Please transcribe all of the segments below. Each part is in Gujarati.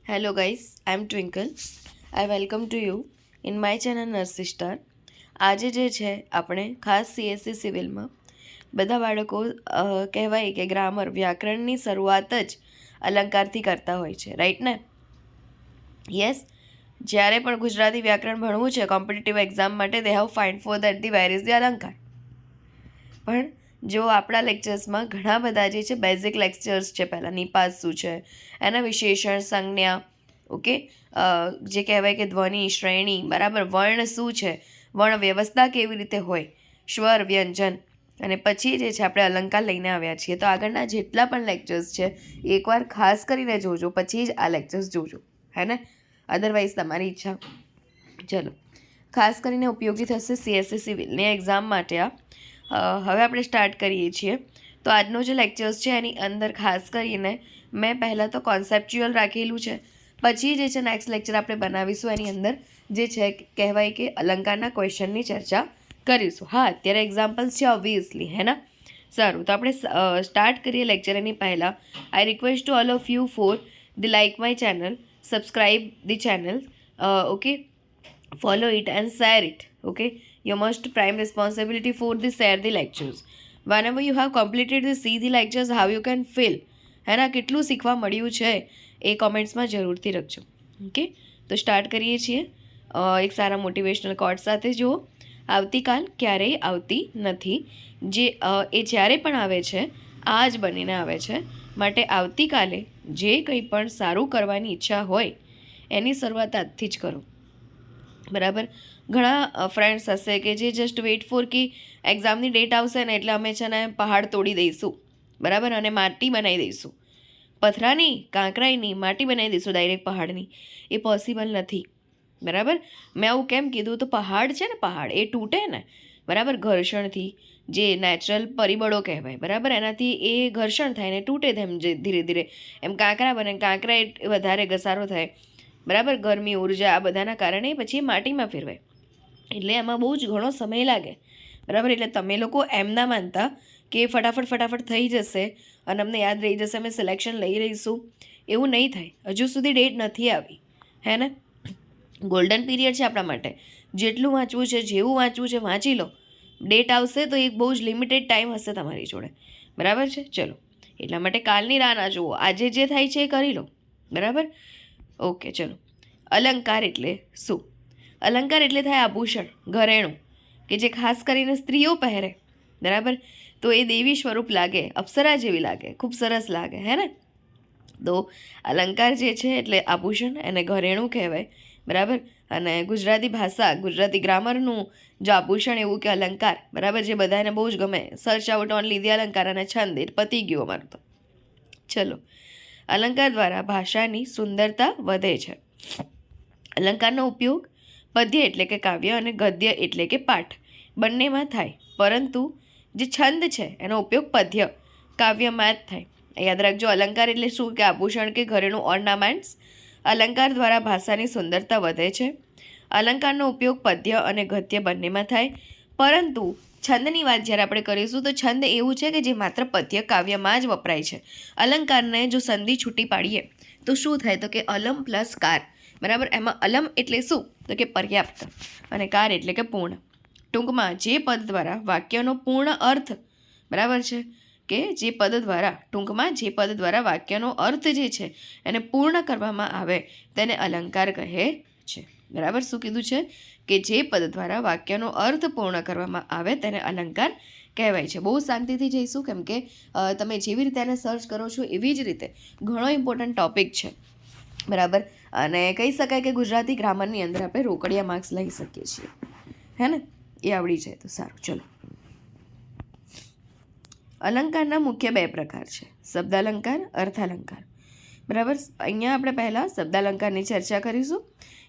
Hello guys, I'm Twinkle. I welcome to you in my channel Nurse Star. આજે જે છે આપણે ખાસ CSC સિવિલમાં બધા બાળકો કહેવાય કે ગ્રામર વ્યાકરણની શરૂઆત જ અલંકારથી કરતા હોય છે, રાઈટ ને? યસ, જ્યારે પણ ગુજરાતી વ્યાકરણ ભણવું છે કોમ્પિટિટિવ એક્ઝામ માટે they have find for that the where is the અલંકાર. પણ જો આપણા લેક્ચર્સમાં ઘણા બધા જે છે બેઝિક લેક્ચર્સ છે, પહેલાં નિપાત શું છે, એના વિશેષણ, સંજ્ઞા, ઓકે, જે કહેવાય કે ધ્વનિ, શ્રેણી, બરાબર, વર્ણ શું છે, વર્ણ વ્યવસ્થા કેવી રીતે હોય, સ્વર, વ્યંજન, અને પછી જે છે આપણે અલંકાર લઈને આવ્યા છીએ. તો આગળના જેટલા પણ લેક્ચર્સ છે એકવાર ખાસ કરીને જોજો, પછી જ આ લેક્ચર્સ જોજો, હે ને? અધરવાઇઝ તમારી ઈચ્છા. ચલો, ખાસ કરીને ઉપયોગી થશે CSC સિવિલની એક્ઝામ માટે આ. હવે આપણે સ્ટાર્ટ કરીએ છીએ. તો આજનો જે લેક્ચર્સ છે એની અંદર ખાસ કરીને મેં પહેલાં તો કોન્સેપ્ચ્યુઅલ રાખેલું છે, પછી જે છે નેક્સ્ટ લેક્ચર આપણે બનાવીશું એની અંદર જે છે કહેવાય કે અલંકારના ક્વેશ્ચનની ચર્ચા કરીશું. હા, અત્યારે એક્ઝામ્પલ્સ છે ઓબ્વિયસલી, હે ને? સારું, તો આપણે સ્ટાર્ટ કરીએ લેક્ચર. એની પહેલાં I request to all of you for the like my channel, subscribe the channel, okay, follow it and share it, okay? Your most prime responsibility for the share the lectures. Whenever you have completed the see the lectures, how you can feel, હે ને? કેટલું શીખવા મળ્યું છે એ કોમેન્ટ્સમાં જરૂરથી લખજો, ઓકે? તો સ્ટાર્ટ કરીએ છીએ એક સારા મોટિવેશનલ કોટ સાથે. જુઓ, આવતીકાલ ક્યારેય આવતી નથી, જે એ જ્યારે પણ આવે છે આ જ બનીને આવે છે. માટે આવતીકાલે જે કંઈ પણ સારું કરવાની ઈચ્છા હોય એની શરૂઆત આજથી જ કરો, બરાબર? ઘણા ફ્રેન્ડ્સ હશે કે જે જસ્ટ વેઇટ ફોર કે એક્ઝામની ડેટ આવશે ને એટલે અમે છે ને પહાડ તોડી દઈશું, બરાબર, અને માટી બનાવી દઈશું. પથરાની, કાંકરાઈની માટી બનાવી દઈશું ડાયરેક્ટ પહાડની. એ પોસિબલ નથી, બરાબર? મેં આવું કેમ કીધું? તો પહાડ છે ને, પહાડ એ તૂટે ને, બરાબર, ઘર્ષણથી, જે નેચરલ પરિબળો કહેવાય, બરાબર, એનાથી એ ઘર્ષણ થાય ને તૂટે, તેમ જે ધીરે ધીરે એમ કાંકરા બને, કાંકરા વધારે ઘસારો થાય, બરાબર, ગરમી, ઉર્જા, આ બધાના કારણે પછી માટીમાં ફેરવાય. એટલે એમાં બહુ જ ઘણો સમય લાગે, બરાબર? એટલે તમે લોકો એમ ના માનતા કે ફટાફટ થઈ જશે અને અમને યાદ રહી જશે, અમે સિલેક્શન લઈ રહીશું, એવું નહીં થાય. હજુ સુધી ડેટ નથી આવી, હે ને? ગોલ્ડન પીરિયડ છે આપણા માટે. જેટલું વાંચવું છે, જેવું વાંચવું છે વાંચી લો. ડેટ આવશે તો એક બહુ જ લિમિટેડ ટાઈમ હશે તમારી જોડે, બરાબર છે? ચલો, એટલા માટે કાલની રાહ ના જુઓ, આજે જે થાય છે એ કરી લો, બરાબર? ઓકે, ચલો. અલંકાર એટલે શું? અલંકાર એટલે થાય આભૂષણ, ઘરેણું, કે જે ખાસ કરીને સ્ત્રીઓ પહેરે, બરાબર? તો એ દેવી સ્વરૂપ લાગે, અપ્સરા જેવી લાગે, ખૂબ સરસ લાગે, હે ને? તો અલંકાર જે છે એટલે આભૂષણ, એને ઘરેણું કહેવાય, બરાબર? અને ગુજરાતી ભાષા, ગુજરાતી ગ્રામરનું જો આભૂષણ એવું કે અલંકાર, બરાબર, જે બધાને બહુ જ ગમે. સર્ચ આઉટ ઓન લીધી અલંકાર અને છંદ, એ પતી ગયું અમારું તો. ચલો, અલંકાર દ્વારા ભાષાની સુંદરતા વધે છે. અલંકારનો ઉપયોગ પદ્ય એટલે કે કાવ્ય અને ગદ્ય એટલે કે પાઠ બંનેમાં થાય, પરંતુ જે છંદ છે એનો ઉપયોગ પદ્ય, કાવ્યમાં જ થાય. યાદ રાખજો, અલંકાર એટલે શું? કે આભૂષણ કે ઘરેણું, ઓર્નામેન્ટ્સ. અલંકાર દ્વારા ભાષાની સુંદરતા વધે છે. અલંકારનો ઉપયોગ પદ્ય અને ગદ્ય બંનેમાં થાય, પરંતુ છંદની વાત જ્યારે આપણે કરીશું તો છંદ એવું છે કે જે માત્ર પદ્ય, કાવ્યમાં જ વપરાય છે. અલંકારને જો સંધિ છૂટી પાડીએ તો શું થાય? તો કે અલમ પ્લસ કાર, બરાબર? એમાં અલમ એટલે શું? તો કે પર્યાપ્ત, અને કાર એટલે કે પૂર્ણ. ટૂંકમાં જે પદ દ્વારા વાક્યનો પૂર્ણ અર્થ, બરાબર છે, કે જે પદ દ્વારા, ટૂંકમાં જે પદ દ્વારા વાક્યનો અર્થ જે છે એને પૂર્ણ કરવામાં આવે તેને અલંકાર કહે છે, બરાબર? શું કીધું છે? કે જે પદ દ્વારા વાક્યનો અર્થ પૂર્ણ કરવામાં આવે તેને અલંકાર કહેવાય છે. બહુ શાંતિથી જઈશું, કેમ કે તમે જેવી રીતે એને સર્ચ કરો છો એવી જ રીતે ઘણો ઇમ્પોર્ટન્ટ ટૉપિક છે, બરાબર? અને કહી શકાય કે ગુજરાતી ગ્રામરની અંદર આપણે રોકડિયા માર્ક્સ લઈ શકીએ છીએ, હે ને? એ આવડી જાય તો સારું. ચલો, અલંકારના મુખ્ય બે પ્રકાર છે, શબ્દાલંકાર, અર્થાલંકાર, બરાબર? અહીંયા આપણે પહેલાં શબ્દાલંકારની ચર્ચા કરીશું,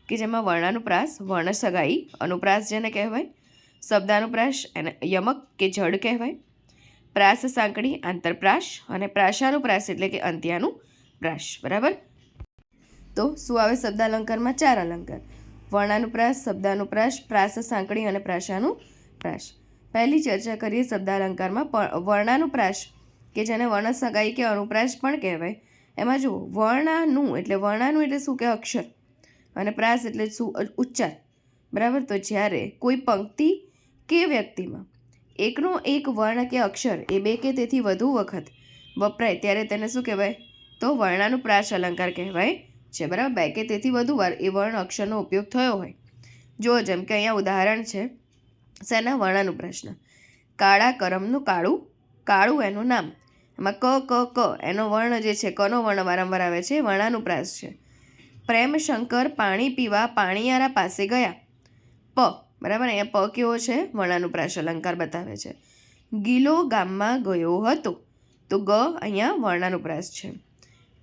કે જેમાં વર્ણાનુપ્રાસ, વર્ણસગાઈ, અનુપ્રાસ જેને કહેવાય, શબ્દાનુપ્રાસ એને યમક કે જડ કહેવાય, પ્રાસ સાંકડી, આંતરપ્રાસ, અને પ્રાસાનુપ્રાસ એટલે કે અંત્યાનુપ્રાસ, બરાબર? તો શું આવે શબ્દાલંકારમાં? 4 અલંકાર: વર્ણાનુપ્રાસ, શબ્દાનુપ્રાસ, પ્રાસ સાંકડી અને પ્રાસાનુપ્રાસ. પહેલી ચર્ચા કરીએ શબ્દાલંકારમાં વર્ણાનુપ્રાસ, કે જેને વર્ણસગાઈ કે અનુપ્રાસ પણ કહેવાય. એમાં જુઓ વર્ણાનું એટલે શું કે અક્ષર, અને પ્રાસ એટલે શું ઉચ્ચાર, બરાબર. તો જ્યારે કોઈ પંક્તિ કે વ્યક્તિમાં એકનો એક વર્ણ કે અક્ષર એ બે કે તેથી વધુ વખત વપરાય ત્યારે તેને શું કહેવાય? તો વર્ણાનુપ્રાસ અલંકાર કહેવાય છે, બરાબર. બે કે તેથી વધુ વાર એ વર્ણ અક્ષરનો ઉપયોગ થયો હોય. જો જેમ કે અહીંયા ઉદાહરણ છે શેના? વર્ણાનુપ્રાસના. કાળા કરમનું કાળું, કાળું એનું નામ. એમાં ક એનો વર્ણ જે છે, કનો વર્ણ વારંવાર આવે છે, વર્ણાનુપ્રાસ છે. પ્રેમ શંકર પાણી પીવા પાણીયારા પાસે ગયા, પ, બરાબર. અહીંયા પ કેવો છે? વર્ણાનુપ્રાસ અલંકાર બતાવે છે. ગીલો ગામમાં ગયો હતો, તો ગ અહીંયા વર્ણાનુપ્રાસ છે.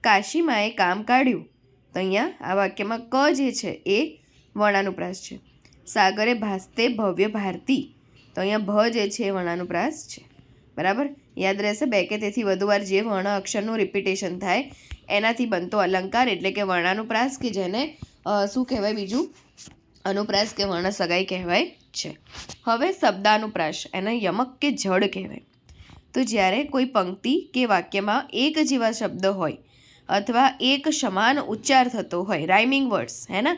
કાશીમાએ કામ કાઢ્યું, તો અહીંયા આ વાક્યમાં ક જે છે એ વર્ણાનુપ્રાસ છે. સાગરે ભાસતે ભવ્ય ભારતી, તો અહીંયા ભ જે છે એ વર્ણાનુપ્રાસ છે, બરાબર. યાદ રહેશે, બે કે તેથી વધુ વાર જે વર્ણ અક્ષરનું રિપીટેશન થાય એનાથી બનતો અલંકાર એટલે કે વર્ણાનુપ્રાસ, કે જેને શું કહેવાય બીજું? અનુપ્રાસ કે વર્ણ સગાઈ કહેવાય છે. હવે શબ્દાનુપ્રાસ, એને યમક કે જડ કહેવાય. તો જ્યારે કોઈ પંક્તિ કે વાક્યમાં એક જેવા શબ્દ હોય અથવા એક સમાન ઉચ્ચાર થતો હોય, રાઇમિંગ વર્ડ્સ, હે ને,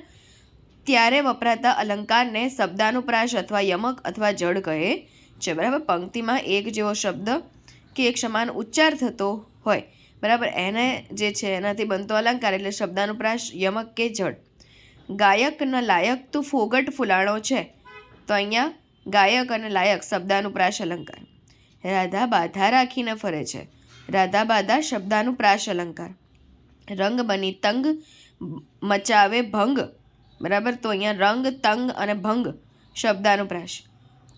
ત્યારે વપરાતા અલંકારને શબ્દાનુપ્રાસ અથવા યમક અથવા જડ કહે છે, બરાબર. પંક્તિમાં એક જેવો શબ્દ કે એક સમાન ઉચ્ચાર થતો હોય, બરાબર, એને જે છે એનાથી બનતો અલંકાર એટલે શબ્દાનુપ્રાસ, યમક કે જડ. ગાયક ન લાયક તું ફોગટ ફૂલાણો છે, તો અહીંયા ગાયક અને લાયક શબ્દાનુપ્રાસ અલંકાર. રાધા બાધા રાખીને ફરે છે, રાધા બાધા શબ્દાનુપ્રાસ અલંકાર. રંગ બની તંગ મચાવે ભંગ, બરાબર. તો અહીંયા રંગ, તંગ અને ભંગ શબ્દાનુપ્રાસ.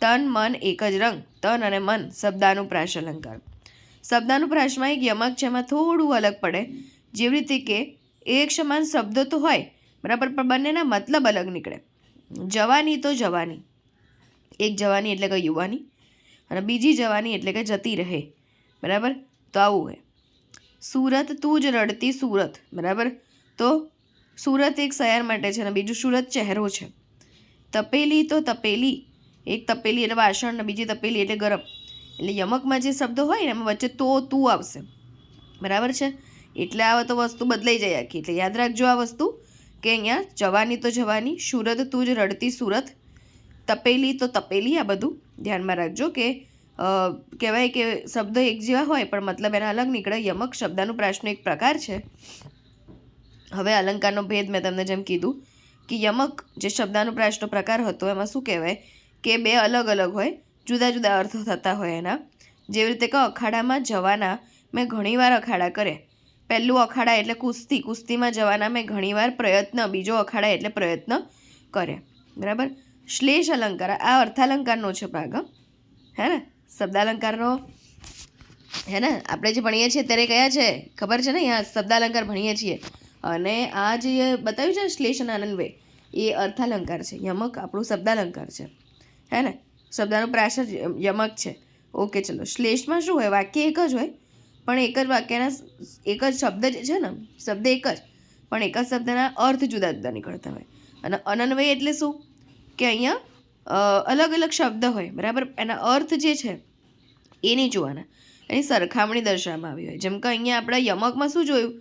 તન મન એક જ રંગ, તન અને મન શબ્દાનુપ્રાસ અલંકાર. શબ્દાનુપ્રાસમાં એક યમક છે, એમાં થોડું અલગ પડે, જેવી રીતે કે એક સમાન શબ્દો તો હોય, બરાબર, પણ બંનેના મતલબ અલગ નીકળે. જવાની તો જવાની, એક જવાની એટલે કે યુવાની, અને બીજી જવાની એટલે કે જતી રહે, બરાબર. તો આવું હોય. સુરત તું જ રડતી સુરત, બરાબર. તો સુરત એક શહેર માટે છે અને બીજું સુરત ચહેરો છે. તપેલી તો તપેલી, એક તપેલી એટલે વાસણ ને બીજી તપેલી એટલે ગરમ. એટલે યમકમાં જે શબ્દો હોય ને એમાં વચ્ચે તો તું આવશે, બરાબર છે. એટલે આ તો વસ્તુ બદલાઈ જાય આખી. એટલે યાદ રાખજો આ વસ્તુ, કે અહીંયા જવાની તો જવાની, સુરત તું જ રડતી સુરત, તપેલી તો તપેલી, આ બધું ધ્યાનમાં રાખજો. કે કહેવાય કે શબ્દ એક જેવા હોય પણ મતલબ એના અલગ નીકળે. યમક શબ્દાનુપ્રાસનો એક પ્રકાર છે. હવે અલંકારનો ભેદ મેં તમને જેમ કીધું કે યમક જે શબ્દાનુપ્રાસનો પ્રકાર હતો એમાં શું કહેવાય કે બે અલગ અલગ હોય, જુદા જુદા અર્થ થતા હોય એના. જેવી રીતે કે અખાડામાં જવાના મેં ઘણીવાર અખાડા કર્યા. પહેલું અખાડા એટલે કુસ્તી, કુસ્તીમાં જવાના મેં ઘણીવાર પ્રયત્ન, બીજો અખાડા એટલે પ્રયત્ન કર્યા, બરાબર. શ્લેષ અલંકાર આ અર્થાલંકારનો છે ભાગ, હે ને. શબ્દાલંકારનો, હે ને, આપણે જે ભણીએ છીએ ત્યારે કયા છે ખબર છે ને? અહીંયા શબ્દાલંકાર ભણીએ છીએ, અને આ જે બતાવ્યું છે શ્લેષ અને અનન્વય એ અર્થાલંકાર છે. યમક આપણું શબ્દાલંકાર છે, હે ને. શબ્દાનુપ્રાસ યમક છે. ઓકે, ચલો. શ્લેષમાં શું હોય? વાક્ય એક જ હોય પણ એક જ વાક્યના એક જ શબ્દ જે છે ને, શબ્દ એક જ પણ એક જ શબ્દના અર્થ જુદા જુદા નીકળતા હોય. અને અનન્વય એટલે શું કે અહીંયા અલગ અલગ શબ્દ હોય, બરાબર, એના અર્થ જે છે એ નહીં જોવાના, એની સરખામણી દર્શાવવામાં આવી હોય. જેમ કે અહીંયા આપણે યમકમાં શું જોયું?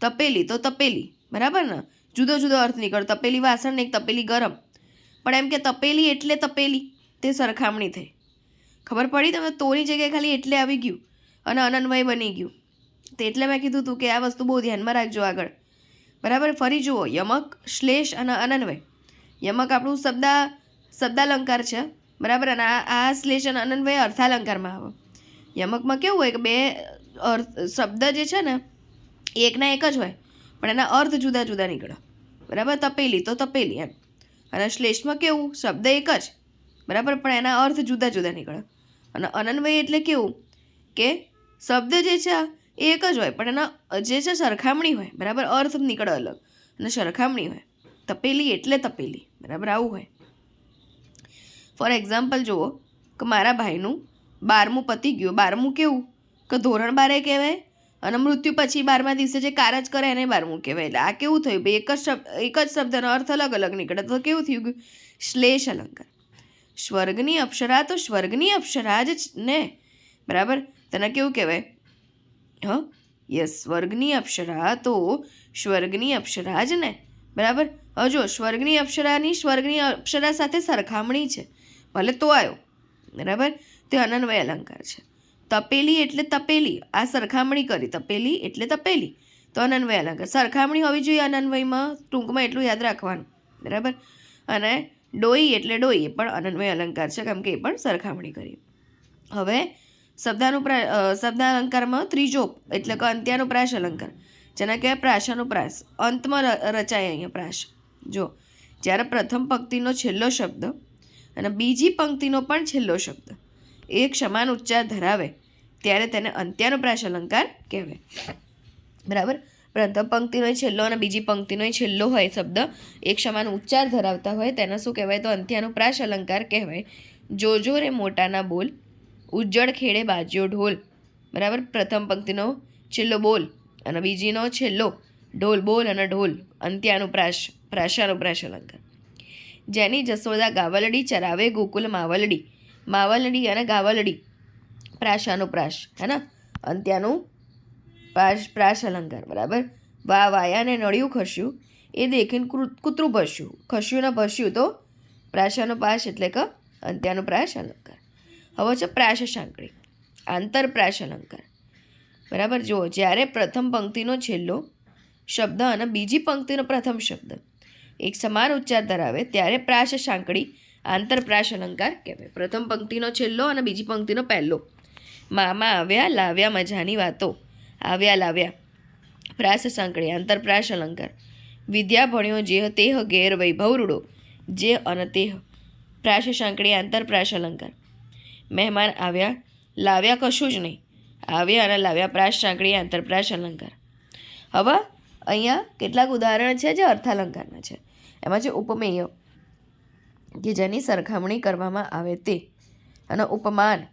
તપેલી તો તપેલી, બરાબર ને, જુદો જુદો અર્થ નીકળે. તપેલી વાસણ ને એક તપેલી ગરમ, પણ એમ કે તપેલી એટલે તપેલી, તે સરખામણી થઈ. ખબર પડી તમને? તોની જગ્યાએ ખાલી એટલે આવી ગયું અને અનન્વય બની ગયું. તો એટલે મેં કીધું હતું કે આ વસ્તુ બહુ ધ્યાનમાં રાખજો આગળ, બરાબર. ફરી જુઓ, યમક, શ્લેષ અને અનન્વય. યમક આપણું શબ્દાલંકાર છે, બરાબર, અને આ શ્લેષ અને અનન્વય અર્થાલંકારમાં આવે. યમકમાં કેવું હોય કે બે શબ્દ જે છે ને એકના એક જ હોય પણ એના અર્થ જુદા જુદા નીકળે, બરાબર. તપેલી તો તપેલી એમ. અને શ્લેષમાં કેવું? શબ્દ એક જ, બરાબર, પણ એના અર્થ જુદા જુદા નીકળે. અને અનન્વય એટલે કેવું કે શબ્દ જે છે એ એક જ હોય પણ એના જે છે સરખામણી હોય, બરાબર, અર્થ નીકળે અલગ અને સરખામણી હોય. તપેલી એટલે તપેલી, બરાબર, આવું હોય. ફોર એક્ઝામ્પલ જુઓ કે મારા ભાઈનું 12મું પતી ગયું. 12મું કેવું કે ધોરણ 12 કહેવાય, અને મૃત્યુ પછી 12મા દિવસે જે કારજ કરે એને 12મું કહેવાય. એટલે આ કેવું થયું? બે એક જ શબ્દનો અર્થ અલગ અલગ નીકળે, તો કેવું થયું ગયું? શ્લેષ અલંકાર. સ્વર્ગની અપ્સરા તો સ્વર્ગની અપ્સરા જ ને, બરાબર. તને કેવું કહેવાય? યસ, સ્વર્ગની અપ્સરા તો સ્વર્ગની અપ્સરા જ ને, બરાબર. હવે જો સ્વર્ગની અપ્સરા સાથે સરખામણી છે, ભલે તો આવ્યો, બરાબર. તે અનન્વય અલંકાર છે. તપેલી એટલે તપેલી, આ સરખામણી કરી, તપેલી એટલે તપેલી, તો અનન્વય અલંકાર. સરખામણી હોવી જોઈએ અનન્વયમાં, ટૂંકમાં એટલું યાદ રાખવાનું, બરાબર. અને ડોઈ એટલે ડોઈ, એ પણ અનન્વય અલંકાર છે, કેમ કે એ પણ સરખામણી કરી. હવે શબ્દાલંકારમાં ત્રીજો એટલે કે અંત્યાનુપ્રાસ અલંકાર, જેના કહેવાય પ્રાસાનુપ્રાસ. અંતમાં રચાય અહીંયા પ્રાસ. જો જ્યારે પ્રથમ પંક્તિનો છેલ્લો શબ્દ અને બીજી પંક્તિનો પણ છેલ્લો શબ્દ એક સમાન ઉચ્ચાર ધરાવે ત્યારે તેને અંત્યાનુપ્રાસ અલંકાર કહેવાય, બરાબર. પ્રથમ પંક્તિનો છેલ્લો અને બીજી પંક્તિનો છેલ્લો હોય શબ્દ એક સમાન ઉચ્ચાર ધરાવતા હોય તેને શું કહેવાય? તો અંત્યાનુપ્રાસ અલંકાર કહેવાય. જોજો રે મોટાના બોલ, ઉજ્જળ ખેડે બાજ્યો ઢોલ, બરાબર. પ્રથમ પંક્તિનો છેલ્લો બોલ અને બીજીનો છેલ્લો ઢોલ, બોલ અને ઢોલ, પ્રાસાનુપ્રાસ અલંકાર. જેની જસોદા ગાવલડી ચરાવે ગોકુલ માવલડી, માવલડી અને ગાવલડી પ્રાસાનુપ્રાસ, હે ને, અંત્યાનું પ્રાસ અલંકાર, બરાબર. વાયાને નળિયું ખસ્યું, એ દેખીને કૂતરું ભસ્યું, ખસ્યું ને ભસ્યું, તો પ્રાસાનુપ્રાસ એટલે કે અંત્યાનુપ્રાસ અલંકાર. હવે છે પ્રાસ સાંકળી, આંતરપ્રાસ અલંકાર, બરાબર. જુઓ, જ્યારે પ્રથમ પંક્તિનો છેલ્લો શબ્દ અને બીજી પંક્તિનો પ્રથમ શબ્દ એક સમાન ઉચ્ચાર ધરાવે ત્યારે પ્રાસ સાંકળી આંતરપ્રાસ અલંકાર કહેવાય. પ્રથમ પંક્તિનો છેલ્લો અને બીજી પંક્તિનો પહેલો. મામા આવ્યા લાવ્યા મજાની વાતો, આવ્યા લાવ્યા પ્રાસ સાંકળી આંતરપ્રાસ અલંકાર. વિદ્યા ભણ્યો જેહ તેહ ઘેર વૈભવ રૂડો, જે અને તેહ પ્રાસ સાંકળી આંતરપ્રાસ અલંકાર. મહેમાન આવ્યા લાવ્યા કશું જ નહીં, આવ્યા અને લાવ્યા પ્રાસ સાંકળી આંતરપ્રાસ અલંકાર. હવે અહીંયા કેટલાક ઉદાહરણ છે જે અર્થાલંકારના છે. એમાં છે ઉપમેય, કે જેની સરખામણી કરવામાં આવે તે, અને ઉપમાન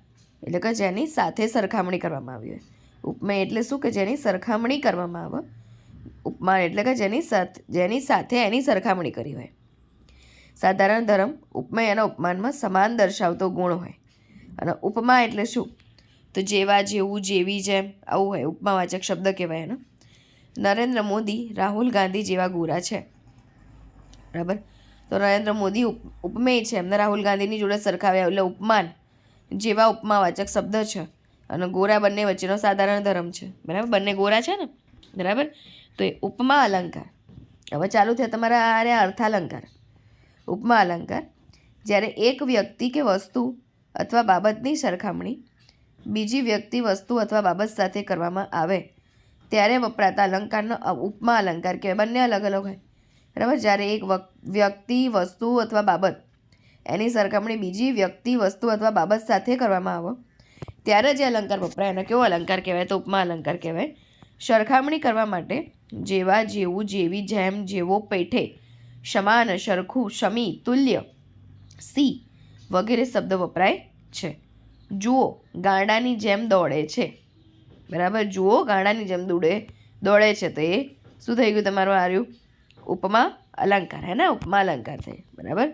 એટલે કે જેની સાથે સરખામણી કરવામાં આવી હોય. ઉપમેય એટલે શું? કે જેની સરખામણી કરવામાં આવે. ઉપમાન એટલે કે જેની સાથે એની સરખામણી કરી હોય. સાધારણ ધર્મ ઉપમેય અને ઉપમાનમાં સમાન દર્શાવતો ગુણ હોય. અને ઉપમા એટલે શું? તો જેવા, જેવું, જેવી, જેમ, આવું હોય. ઉપમાવાચક શબ્દ કહેવાય એને. નરેન્દ્ર મોદી રાહુલ ગાંધી જેવા ગોરા છે, બરાબર. તો નરેન્દ્ર મોદી ઉપમેય છે, એમને રાહુલ ગાંધીની જોડે સરખાવ્યા, એટલે ઉપમાન જેવા ઉપમાવાચક શબ્દ છે. અને ગોરા બંને વચ્ચેનો સાધારણ ધર્મ છે, બરાબર. બંને ગોરા છે ને, બરાબર. તો એ ઉપમા અલંકાર. હવે ચાલુ થયા તમારા આ અર્થાલંકાર. ઉપમા અલંકાર, જ્યારે એક વ્યક્તિ કે વસ્તુ અથવા બાબતની સરખામણી બીજી વ્યક્તિ, વસ્તુ અથવા બાબત સાથે કરવામાં આવે ત્યારે વપરાતા અલંકારનો ઉપમા અલંકાર કહેવાય. બંને અલગ અલગ હોય, બરાબર. જ્યારે એક વ્યક્તિ, વસ્તુ અથવા બાબત એની સરખામણી બીજી વ્યક્તિ, વસ્તુ અથવા બાબત સાથે કરવામાં આવે ત્યારે જે અલંકાર વપરાય એને કેવો અલંકાર કહેવાય? તો ઉપમા અલંકાર કહેવાય. સરખામણી કરવા માટે જેવા, જેવું, જેવી, જેમ, જેવો, પેઠે, સમાન, સરખું, સમી, તુલ્ય, સી વગેરે શબ્દ વપરાય છે. જુઓ ગાંડાની જેમ દોડે છે, બરાબર. જુઓ ગાંડાની જેમ દોડે છે, તો એ શું થઈ ગયું તમારું? આર્યું ઉપમા અલંકાર, હે ને, ઉપમા અલંકાર થાય, બરાબર.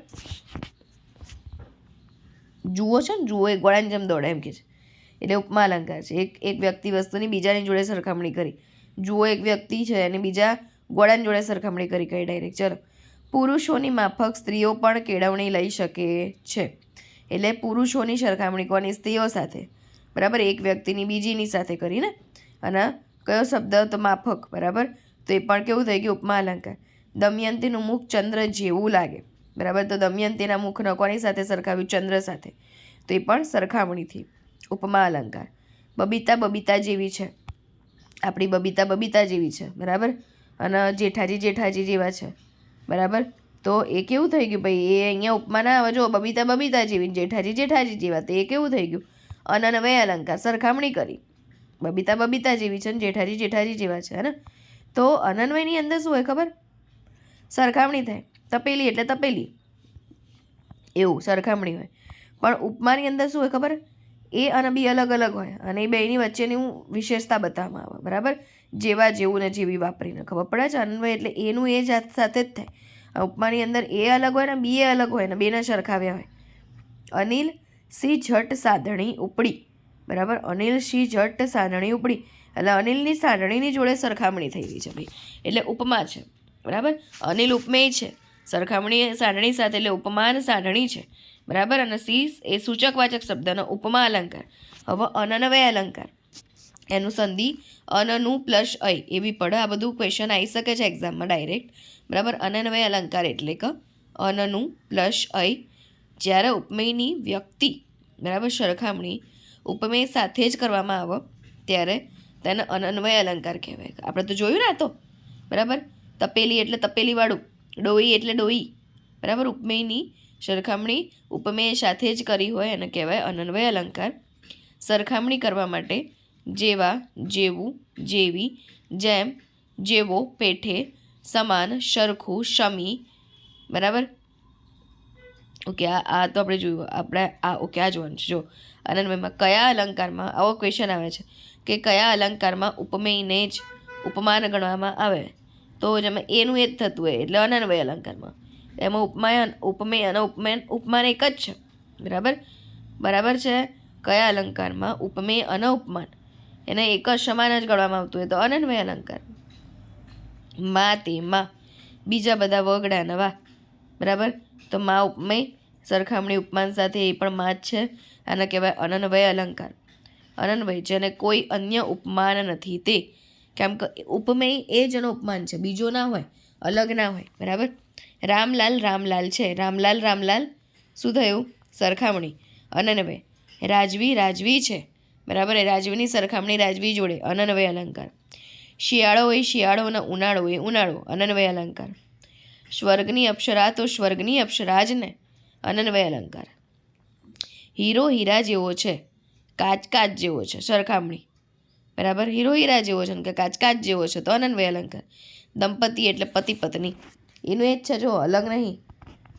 જુઓ છે ને, જુઓ એ ઘોડાની જેમ દોડે એમ કે છે, એટલે ઉપમા અલંકાર છે. એક વ્યક્તિ વસ્તુની બીજાની જોડે સરખામણી કરી. જુઓ એક વ્યક્તિ છે અને બીજા ઘોડાની જોડે સરખામણી કરી ડાયરેક્ટ. ચલો, પુરુષોની માફક સ્ત્રીઓ પણ કેળવણી લઈ શકે છે, એટલે પુરુષોની સરખામણી કોની? સ્ત્રીઓ સાથે, બરાબર. એક વ્યક્તિની બીજીની સાથે કરીને. અને કયો શબ્દ? તો માફક, બરાબર. તો એ પણ કેવું થઈ ગયું? ઉપમા અલંકાર. દમયંતીનું મુખ ચંદ્ર જેવું લાગે, બરાબર. તો દમયંતીના મુખને કોની સાથે સરખાવ્યું? ચંદ્ર સાથે, તો એ પણ સરખામણીથી ઉપમા અલંકાર. બબીતા બબીતા જેવી છે, આપણી બબીતા બબીતા જેવી છે, બરાબર. અને જેઠાજી જેઠાજી જેવા છે, બરાબર. તો એ કેવું થઈ ગયું ભાઈ? એ અહીંયા ઉપમા ના આવે. જો બબીતા બબીતા જેવી, જેઠાજી જેઠાજી જેવા, તો એ કેવું થઈ ગયું? અનન્વય અલંકાર. સરખામણી કરી, બબીતા બબીતા જેવી છે ને જેઠાજી જેઠાજી જેવા છે, હે ને. તો અનન્વયની અંદર શું હોય ખબર? સરખામણી થાય. તપેલી એટલે તપેલી, એવું સરખામણી હોય. પણ ઉપમાની અંદર શું હોય ખબર? એ અને બી અલગ અલગ હોય અને એ બેની વચ્ચેની વિશેષતા બતાવવામાં આવે, બરાબર. જેવા, જેવું ને જેવી વાપરીને ખબર પડે છે. અન્વય એટલે એનું એ જાત સાથે જ થાય. ઉપમાની અંદર એ અલગ હોય ને બી એ અલગ હોય ને બેને સરખાવ્યા હોય. અનિલ સિંહ ઝટ સાધણી ઉપડી, બરાબર. અનિલ સિંહ ઝટ સાધણી ઉપડી. એટલે અનિલની સાંઢણીની જોડે સરખામણી થઈ રહી છે ભાઈ, એટલે ઉપમા છે, બરાબર. અનિલ ઉપમેય છે, સરખામણી સાંઢણી સાથે, એટલે ઉપમાન સાંઢણી છે, બરાબર. અને સી એ સૂચકવાચક શબ્દનો ઉપમા અલંકાર. હવે અનન્વય અલંકાર, એનું સંધિ અનનું પ્લસ અય એવી પડે. આ બધું ક્વેશ્ચન આવી શકે છે એક્ઝામમાં ડાયરેક્ટ, બરાબર. અનન્વય અલંકાર એટલે કે અનનું પ્લસ અય, જ્યારે ઉપમેયની વ્યક્તિ, બરાબર, સરખામણી ઉપમેય સાથે જ કરવામાં આવે ત્યારે તેને અનન્વય અલંકાર કહેવાય. આપણે તો જોયું ને આ તો, બરાબર. તપેલી એટલે તપેલીવાળું, ડોઈ એટલે ડોઈ, બરાબર. ઉપમેયની સરખામણી ઉપમેય સાથે જ કરી હોય એને કહેવાય અનન્વય અલંકાર. સરખામણી કરવા માટે જેવા, જેવું, જેવી, જેમ, જેવો, પેઠે, સમાન, સરખું, શમી, બરાબર. ઓકે, આ તો આપણે જોયું. આપણે ઓકે આ જોવાનું છે. જો અનન્વયમાં કયા અલંકારમાં આવો ક્વેશ્ચન આવે છે કે કયા અલંકારમાં ઉપમેયને જ ઉપમાન ગણવામાં આવે, તો જેમ એનું એ જ થતું હોય એટલે અનન્વય અલંકારમાં. એમાં ઉપમેય અને ઉપમાન એક જ છે, બરાબર. બરાબર છે. કયા અલંકારમાં ઉપમેય અને ઉપમાન એને એક જ સમાન જ ગણવામાં આવતું હોય તો અનન્વય અલંકાર. માં તે માં, બીજા બધા વગડા નવા, બરાબર. તો માં ઉપમેય, સરખામણી ઉપમાન સાથે એ પણ માં જ છે. આને કહેવાય અનન્વય અલંકાર. અનન્વય જેને કોઈ અન્ય ઉપમાન નથી તે, કેમ કે ઉપમેય એ જ એનો ઉપમાન છે, બીજો ના હોય, અલગ ના હોય, બરાબર. રામલાલ રામલાલ છે, રામલાલ રામલાલ શું થયું? સરખામણી અનન્વય. રાજવી રાજવી છે, બરાબર. એ રાજવીની સરખામણી રાજવી જોડે અનન્વય અલંકાર. શિયાળો હોય શિયાળો અને ઉનાળો હોય ઉનાળો, અનન્વય અલંકાર. સ્વર્ગની અપ્સરા તો સ્વર્ગની અપ્સરા જ ને, અનન્વય અલંકાર. હીરો હીરા જેવો છે, કાચ કાચ જેવો છે, સરખામણી, બરાબર. હીરો હીરા જેવો છે ને કે કાચ કાચ જેવો છે તો અનન્વય અલંકાર. દંપતી એટલે પતિ પત્ની, એનું એ જ છે, જો અલગ નહીં.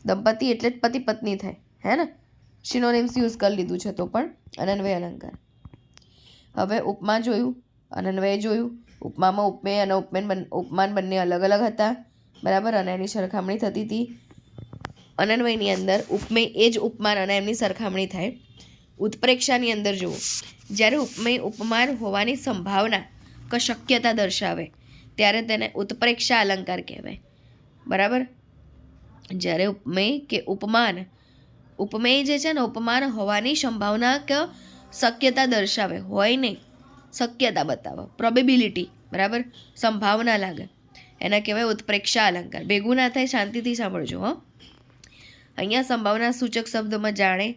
દંપતી એટલે જ પતિ પત્ની થાય, હે ને. સિનોનિમ્સ યુઝ કરી લીધું છે તો પણ અનન્વય અલંકાર. હવે ઉપમા જોયું, અનન્વય જોયું. ઉપમામાં ઉપમેય અને ઉપમાન બંને અલગ અલગ હતા, બરાબર, અને એની સરખામણી થતી હતી. અનન્વયની અંદર ઉપમેય એ જ ઉપમાન અને એમની સરખામણી થાય. ઉત્પ્રેક્ષાની અંદર જુઓ, જ્યારે ઉપમેય ઉપમાન હોવાની સંભાવના કે શક્યતા દર્શાવે ત્યારે તેને ઉત્પ્રેક્ષા અલંકાર કહેવાય, બરાબર. જ્યારે ઉપમેય કે ઉપમેય જે છે ને ઉપમાન હોવાની સંભાવના કે શક્યતા દર્શાવે, હોય નહીં, શક્યતા બતાવે, પ્રોબેબિલિટી, બરાબર, સંભાવના લાગે, એના કહેવાય ઉત્પ્રેક્ષા અલંકાર. ભેગું ના થાય, શાંતિથી સાંભળજો. અહીંયા સંભાવના સૂચક શબ્દોમાં જાણે,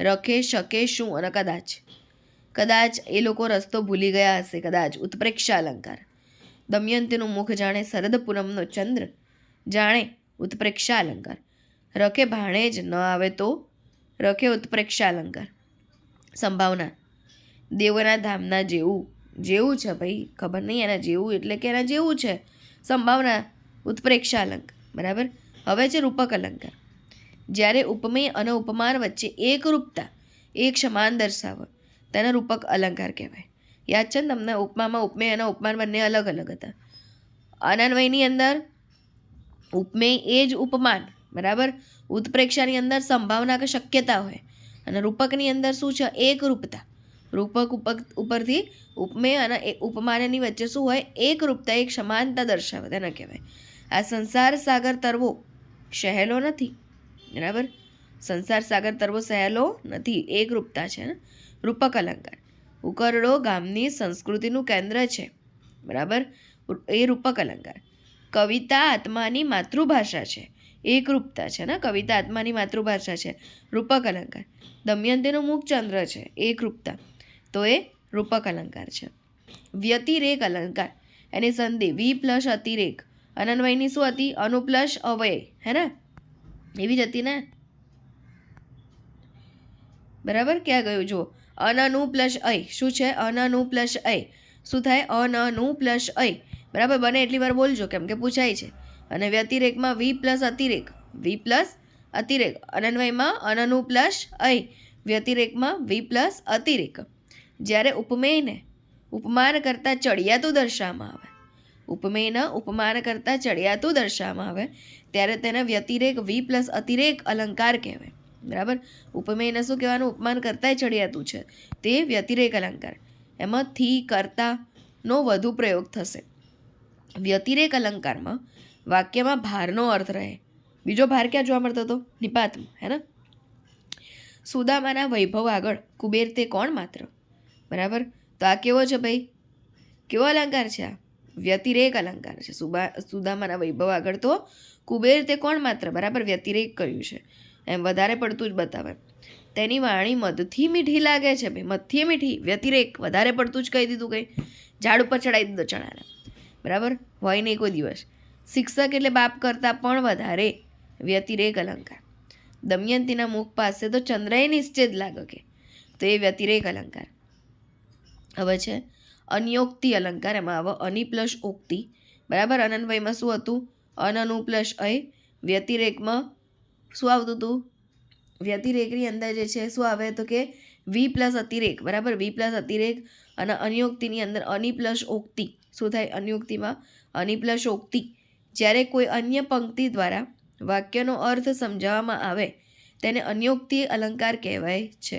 રખે, શકે, શું અને કદાચ. કદાચ એ લોકો રસ્તો ભૂલી ગયા હશે, કદાચ, ઉત્પ્રેક્ષા અલંકાર. દમયંતીનું મુખ જાણે શરદ પૂનમનો ચંદ્ર, જાણે, ઉત્પ્રેક્ષા અલંકાર. રખે ભાણે જ ન આવે તો, રખે ઉત્પ્રેક્ષા અલંકાર. સંભાવના, દેવોના ધામના જેવું, જેવું છે ભાઈ, ખબર નહીં એના જેવું એટલે કે એના જેવું છે, સંભાવના, ઉત્પ્રેક્ષા અલંકાર, બરાબર. હવે છે રૂપક અલંકાર. જ્યારે ઉપમેય અને ઉપમાન વચ્ચે એકરૂપતા, એક સમાન દર્શાવે તેને રૂપક અલંકાર કહેવાય. યાદ છે ને તમને? ઉપમામાં ઉપમેય અને ઉપમાન બંને અલગ અલગ હતા. અનન્વયની અંદર ઉપમેય એ જ ઉપમાન, બરાબર. ઉત્પ્રેક્ષાની અંદર સંભાવના કે શક્યતા હોય, અને રૂપકની અંદર શું છે? એકરૂપતા. રૂપક ઉપરથી ઉપમેય અને ઉપમાનની વચ્ચે શું હોય? એકરૂપતા, એક સમાનતા દર્શાવે તેને કહેવાય. આ સંસાર સાગર તરવો સહેલો નથી, બરાબર. સંસાર સાગર તરવો સહેલો નથી, એકરૂપતા છે ને. રૂપક અલંકાર. ઉકરડો ગામની સંસ્કૃતિનું કેન્દ્ર છે, બરાબર, એ રૂપક અલંકાર. કવિતા આત્માની માતૃભાષા છે, એકરૂપતા છે ને. કવિતા આત્માની માતૃભાષા છે, રૂપક અલંકાર. દમયંતીનું મુખ ચંદ્ર છે, એકરૂપતા, તો એ રૂપક અલંકાર છે. વ્યતિરેક અલંકાર, એની સંધિ વી પ્લસ અતિરેક. અનન્વયની શું હતી? અનુ પ્લસ અવય, હે ને, એવી જ હતી ને, બરાબર. ક્યાં ગયું? જો અનનું પ્લસ અય શું છે? અનનું પ્લસ અય શું થાય? અનનું પ્લસ અય, બરાબર. બને એટલી વાર બોલજો કેમ કે પૂછાય છે. અને વ્યતિરેકમાં વી પ્લસ અતિરેક, વી પ્લસ અતિરેક. અનન્વયમાં અનનું પ્લસ અય, વ્યતિરેકમાં વી પ્લસ અતિરેક. જ્યારે ઉપમેયને ઉપમાન કરતાં ચડિયાતું દર્શાવવામાં આવે, ઉપમેયને ઉપમાન કરતાં ચડિયાતું દર્શાવવામાં આવે ત્યારે તેને વ્યતિરેક વી પ્લસ અતિરેક અલંકાર કહેવાય, બરાબર. ઉપમેયને શું કહેવાનું? ઉપમાન કરતાંય ચડિયાતું છે તે વ્યતિરેક અલંકાર. એમાં થી, કરતા, નો વધુ પ્રયોગ થશે. વ્યતિરેક અલંકારમાં વાક્યમાં ભારનો અર્થ રહે. બીજો ભાર ક્યાં જોવા મળતો હતો? નિપાતમાં, હે ને? સુદામાના વૈભવ આગળ કુબેર તે કોણ માત્ર. બરાબર, તો આ કેવો છે ભાઈ? કેવો અલંકાર છે આ? વ્યતિરેક અલંકાર છે. સુદામાના વૈભવ આગળ તો કુબેર તે કોણ માત્ર, બરાબર, વ્યતિરેક કર્યું છે, એમ વધારે પડતું જ બતાવે. તેની વાણી મધથી મીઠી લાગે છે ભાઈ, મધથી મીઠી, વ્યતિરેક વધારે પડતું જ કહી દીધું, કંઈ ઝાડ ઉપર ચડાવી દીધો ચણાને, બરાબર, હોય નહીં કોઈ દિવસ. શિક્ષક એટલે બાપ કરતાં પણ વધારે, વ્યતિરેક અલંકાર. દમયંતીના મુખ પાસે તો ચંદ્રએ નિશ્ચિત લાગે કે, તો એ વ્યતિરેક અલંકાર. હવે છે અન્યોક્તિ અલંકાર. એમાં આવે અની પ્લસ ઓક્તિ, બરાબર. અનન્વયમાં શું હતું? અનનું પ્લસ અય. વ્યતિરેકમાં શું આવતું હતું? વ્યતિરેકની અંદર જે છે શું આવે તો કે વી પ્લસ અતિરેક, બરાબર, વી પ્લસ અતિરેક. અને અન્યોક્તિની અંદર અની પ્લસ ઓક્તિ. શું થાય અન્યોક્તિમાં? અની પ્લસ ઓક્તિ. જ્યારે કોઈ અન્ય પંક્તિ દ્વારા વાક્યનો અર્થ સમજાવવામાં આવે તેને અન્યોક્તિ અલંકાર કહેવાય છે.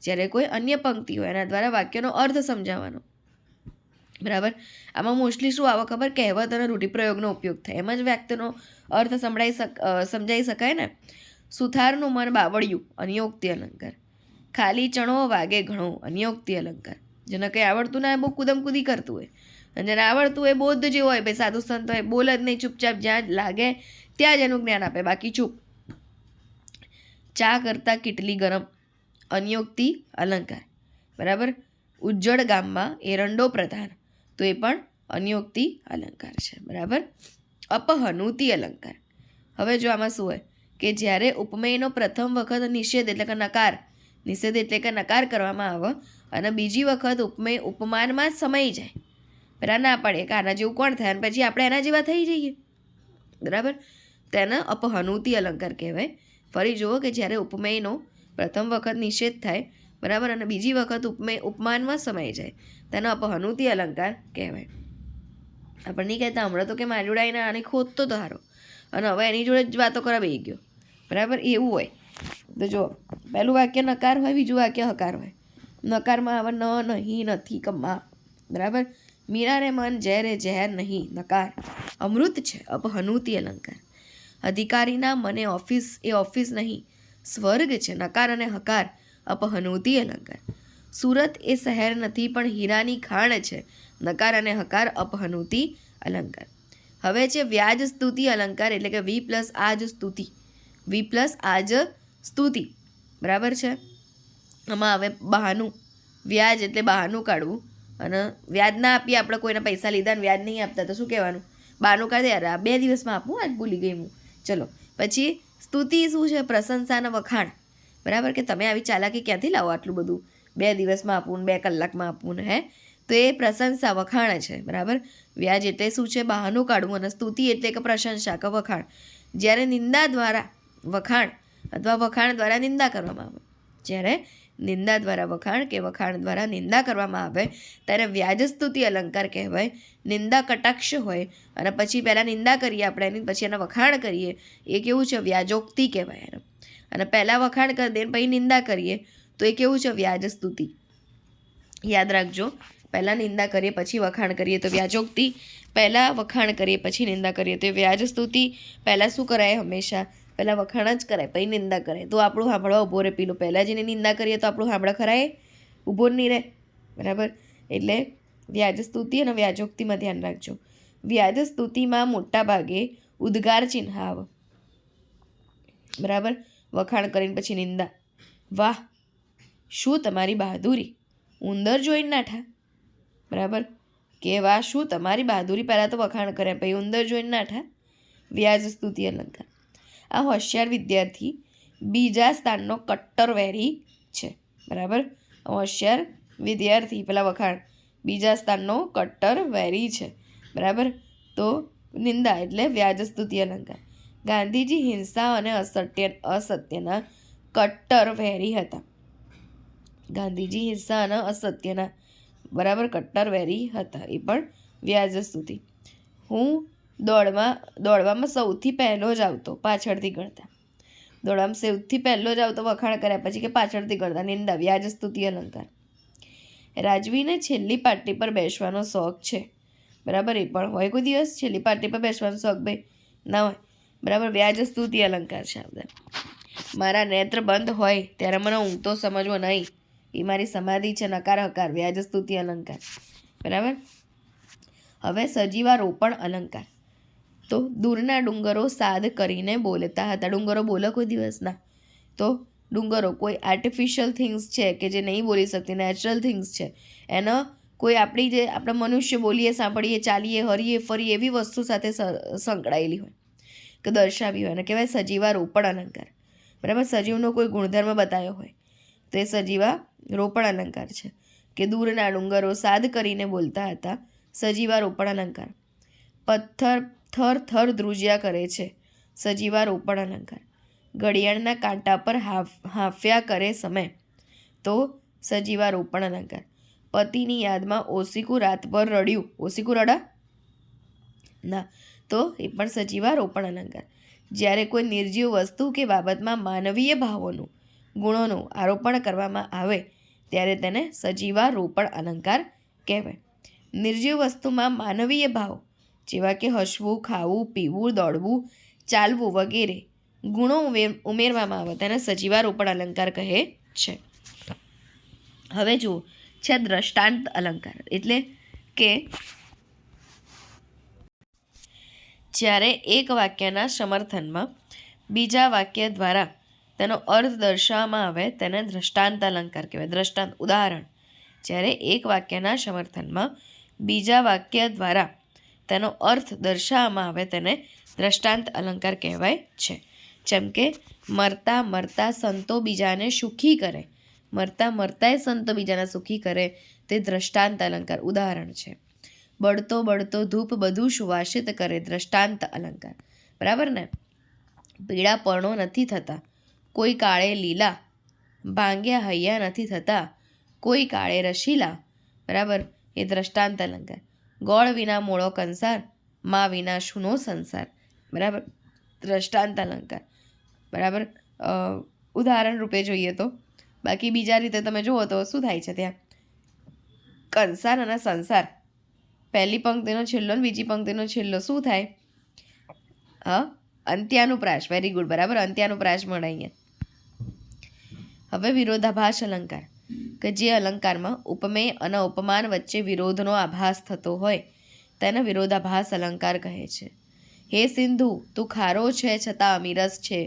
જ્યારે કોઈ અન્ય પંક્તિ હોય એના દ્વારા વાક્યનો અર્થ સમજાવવાનો, બરાબર. આમાં મોસ્ટલી શું આવે ખબર? કહેવત અને રૂઢિપ્રયોગનો ઉપયોગ થાય, એમ જ વાક્યનો અર્થ સમજાઈ શકાય ને. સુથારનું મન બાવળિયું, અન્યોક્તિ અલંકાર. ખાલી ચણો વાગે ઘણો, અન્યોક્તિ અલંકાર. જેને કંઈ આવડતું ના હોય બહુ કૂદમકૂદી કરતું હોય, અને જેને આવડતું હોય બૌદ્ધ જેવો હોય ભાઈ, સાધુ સંત હોય, બોલ જ નહીં, ચૂપચાપ જ્યાં લાગે ત્યાં જ એનું જ્ઞાન આપે, બાકી ચૂપ. ચા કરતાં કેટલી ગરમ, અન્યોક્તિ અલંકાર, બરાબર. ઉજ્જડ ગામમાં એરંડો પ્રધાન, તો એ પણ અન્યોક્તિ અલંકાર છે, બરાબર. અપહનુતિ અલંકાર. હવે જો આમાં શું હોય કે જ્યારે ઉપમેયનો પ્રથમ વખત નિષેધ એટલે કે નકાર કરવામાં આવે અને બીજી વખત ઉપમેય ઉપમાનમાં જ સમાઈ જાય, બરાબર, ના પાડે કે આના જેવું કોણ થાય, અને પછી આપણે એના જેવા થઈ જઈએ, બરાબર, તેને અપહનુતિ અલંકાર કહેવાય. ફરી જુઓ કે જ્યારે ઉપમેયનો પ્રથમ વખત નિષેધ થાય, બરાબર, અને બીજી વખત ઉપમેય ઉપમાનમાં સમાઈ જાય, તેને અપહનુતિ અલંકાર કહેવાય. આપણે નહીં કહેતા હમણાં તો કે મારી જોડે આવીને આની ખોદતો તો હારો, અને હવે એની જોડે જ વાતો કરવા બેસી ગયો, બરાબર, એવું હોય. તો જો પહેલું વાક્ય નકાર હોય, બીજું વાક્ય હકાર હોય. નકારમાં આવે ન, નહીં, નથી, કમા, બરાબર. મીરાને મન ઝેરે ઝેર નહીં, નકાર. અમૃત છે, અપહનુતિ અલંકાર. અધિકારીના મને ઓફિસ એ ઓફિસ નહીં, સ્વર્ગ છે, નકાર અને હકાર, અપહનુતિ અલંકાર. સુરત એ શહેર નથી પણ હીરાની ખાણ છે, નકાર અને હકાર, અપહનુતિ અલંકાર. હવે છે વ્યાજ સ્તુતિ અલંકાર, એટલે કે વી પ્લસ આજ સ્તુતિ, વી પ્લસ આજ સ્તુતિ, બરાબર છે. આમાં હવે બહાનું, વ્યાજ એટલે બહાનું કાઢવું, અને વ્યાજ ના આપીએ આપણે, કોઈને પૈસા લીધા ને વ્યાજ નહીં આપતા તો શું કહેવાનું? બહાનું કાઢે, યાર આ 2 દિવસમાં આપું, આજ ભૂલી ગઈ હું. ચલો પછી સ્તુતિ શું છે? પ્રશંસાના વખાણ, બરાબર, કે તમે આવી ચાલાકી ક્યાંથી લાવો, આટલું બધું 2 દિવસમાં આપું ને 2 કલાકમાં આપું ને, હે, તો એ પ્રશંસા વખાણ છે, બરાબર. વ્યાજ એટલે શું છે? બહાનું કાઢવું, અને સ્તુતિ એટલે કે પ્રશંસા કે વખાણ. જ્યારે નિંદા દ્વારા વખાણ અથવા વખાણ દ્વારા નિંદા કરવામાં આવે, જ્યારે નિંદા દ્વારા વખાણ કે વખાણ દ્વારા નિંદા કરવામાં આવે ત્યારે વ્યાજ સ્તુતિ અલંકાર કહેવાય. નિંદા કટાક્ષ હોય અને પછી પહેલાં નિંદા કરીએ આપણે એની, પછી એના વખાણ કરીએ, એ કેવું છે? વ્યાજોક્તિ કહેવાય એને. અને પહેલાં વખાણ કરી દઈએ પછી નિંદા કરીએ તો એ કેવું છે? વ્યાજ સ્તુતિ. યાદ રાખજો, પહેલાં નિંદા કરીએ પછી વખાણ કરીએ તો વ્યાજોક્તિ, પહેલાં વખાણ કરીએ પછી નિંદા કરીએ તો વ્યાજ સ્તુતિ. પહેલાં શું કરાય? હંમેશા પહેલાં વખાણ જ કરાય પછી નિંદા કરાય, તો આપણું સાંભળવા ઊભો રહે. પેલું પહેલાં જેની નિંદા કરીએ તો આપણું સાંભળા ખરાય ઊભો નહીં રહે, બરાબર. એટલે વ્યાજ સ્તુતિ અને વ્યાજોક્તિમાં ધ્યાન રાખજો. વ્યાજ સ્તુતિમાં મોટા ભાગે ઉદ્ગાર ચિહ્ન આવે, બરાબર. વખાણ કરીને પછી નિંદા. વાહ શું તમારી બહાદુરી, ઉંદર જોઈને નાઠા, બરાબર, કે વાહ શું તમારી બહાદુરી. પહેલાં તો વખાણ કર્યા પછી ઉંદર જોઈને નાઠા, વ્યાજ સ્તુતિ અલંકાર. આ હોશિયાર વિદ્યાર્થી બીજા સ્થાનનો કટ્ટર વેરી છે, બરાબર. હોશિયાર વિદ્યાર્થી, પેલા વખાણ, બીજા સ્થાનનો કટ્ટર વેરી છે, બરાબર. તો નિંદા એટલે વ્યાજ સ્તુતિ અલંકાર. ગાંધીજી હિંસા અને અસત્યના કટ્ટર વેરી હતા. ગાંધીજી હિંસા અને અસત્યના, બરાબર, કટ્ટર વેરી હતા, એ પણ વ્યાજ સ્તુતિ. હું દોડવામાં સૌથી પહેલો જ આવતો, પાછળથી ગણતા. દોડવામાં સૌથી પહેલો જ આવતો, વખાણ કર્યા પછી કે પાછળથી ગણતા, નિંદા, વ્યાજ સ્તુતિ અલંકાર. રાજવીને છેલ્લી પાટી પર બેસવાનો શોખ છે. બરાબર, એ પણ હોય કોઈ દિવસ છેલ્લી પાટી પર બેસવાનો શોખ? ભાઈ ના હોય. બરાબર, વ્યાજ સ્તુતિ અલંકાર છે આ બધા. મારા નેત્ર બંધ હોય ત્યારે મને ઊંઘ તો સમજવો નહીં, એ મારી સમાધિ છે, નકાર હકાર, વ્યાજ સ્તુતિ અલંકાર. બરાબર. હવે સજીવા રોપણ અલંકાર. તો દૂરના ડુંગરો સાદ કરીને બોલતા હતા. ડુંગરો બોલો કોઈ દિવસ? ના. તો ડુંગરો કોઈ આર્ટિફિશિયલ થિંગ્સ છે કે જે નહીં બોલી શકતી, નેચરલ થિંગ્સ છે. એનો કોઈ આપણી જે આપણે મનુષ્ય બોલીએ, સાંભળીએ, ચાલીએ, હરીએ, ફરીએ એવી વસ્તુ સાથે સંકળાયેલી હોય કે દર્શાવી હોય, એને કહેવાય સજીવા રોપણ અલંકાર. બરાબર, સજીવનો કોઈ ગુણધર્મ બતાવ્યો હોય તો એ સજીવા રોપણ અલંકાર છે. કે દૂરના ડુંગરો સાદ કરીને બોલતા હતા, સજીવા રોપણ અલંકાર. પથ્થર થર થર ધ્રુજ્યા કરે છે, સજીવા રોપણ અલંકાર. ઘડિયાળના કાંટા પર હાંફ્યા કરે સમય, તો સજીવા રોપણ અલંકાર. પતિની યાદમાં ઓશીકું રાતભર રડ્યું, ઓશીકું રડા? ના. તો એ પણ સજીવા રોપણ અલંકાર. જ્યારે કોઈ નિર્જીવ વસ્તુ કે બાબતમાં માનવીય ભાવોનું, ગુણોનું આરોપણ કરવામાં આવે ત્યારે તેને સજીવા રોપણ અલંકાર કહેવાય. નિર્જીવ વસ્તુમાં માનવીય ભાવ જેવા કે હસવું, ખાવું, પીવું, દોડવું, ચાલવું વગેરે ગુણો ઉમેરવામાં આવે તેને સજીવા રોપણ અલંકાર કહે છે. હવે જુઓ છે દ્રષ્ટાંત અલંકાર. એટલે કે જ્યારે એક વાક્યના સમર્થનમાં બીજા વાક્ય દ્વારા તેનો અર્થ દર્શાવવામાં આવે તેને દ્રષ્ટાંત અલંકાર કહેવાય. દ્રષ્ટાંત, ઉદાહરણ. જ્યારે એક વાક્યના સમર્થનમાં બીજા વાક્ય દ્વારા તેનો અર્થ દર્શાવવામાં આવે તેને દ્રષ્ટાંત અલંકાર કહેવાય છે. જેમ કે મરતા મરતા સંતો બીજાને સુખી કરે, મરતા મરતાય સંતો બીજાને સુખી કરે, તે દ્રષ્ટાંત અલંકાર, ઉદાહરણ છે. બળતો બળતો ધૂપ બધું સુવાસિત કરે, દ્રષ્ટાંત અલંકાર. બરાબર ને? પીળા પર્ણો નથી થતા, કોઈ કાળે લીલા, ભાંગ્યા હૈયા નથી થતા, કોઈ કાળે રશીલા. બરાબર, એ દ્રષ્ટાંત અલંકાર. ગોળ વિના મોળો કંસાર, મા વિના શુનો સંસાર. બરાબર, દ્રષ્ટાંત અલંકાર. બરાબર, ઉદાહરણ રૂપે જોઈએ તો. બાકી બીજા રીતે તમે જુઓ તો શું થાય છે ત્યાં? કંસાર અને સંસાર, પહેલી પંક્તિનો છેલ્લો ને બીજી પંક્તિનો છેલ્લો શું થાય? અંત્યાનુપ્રાસ. Very good. બરાબર, અંત્યાનુપ્રાસ મળે અહીંયા. હવે વિરોધાભાસ અલંકાર. કે જે અલંકારમાં ઉપમેય અને ઉપમાન વચ્ચે વિરોધનો આભાસ થતો હોય તેને વિરોધાભાસ અલંકાર કહે છે. હે સિંધુ, તું ખારો છે છતાં અમીરસ છે.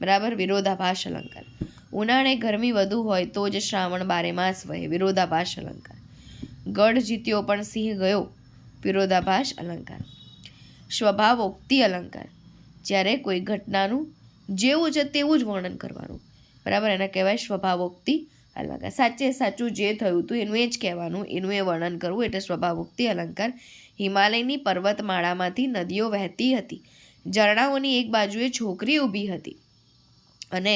બરાબર, વિરોધાભાસ અલંકાર. ઉનાળે ગરમી વધુ હોય તો જ શ્રાવણ બારે માસ વહે, વિરોધાભાસ અલંકાર. ગઢ જીત્યો પણ સિંહ ગયો, વિરોધાભાસ અલંકાર. સ્વભાવોક્તિ અલંકાર. જ્યારે કોઈ ઘટનાનું જેવું છે તેવું જ વર્ણન કરવાનું. બરાબર, એને કહેવાય સ્વભાવોક્તિ અલંકાર. સાચે સાચું જે થયું હતું એનું એ જ કહેવાનું, એનું એ વર્ણન કરવું, એટલે સ્વભાવોક્તિ અલંકાર. હિમાલયની પર્વતમાળામાંથી નદીઓ વહેતી હતી, ઝરણાઓની એક બાજુએ છોકરી ઊભી હતી અને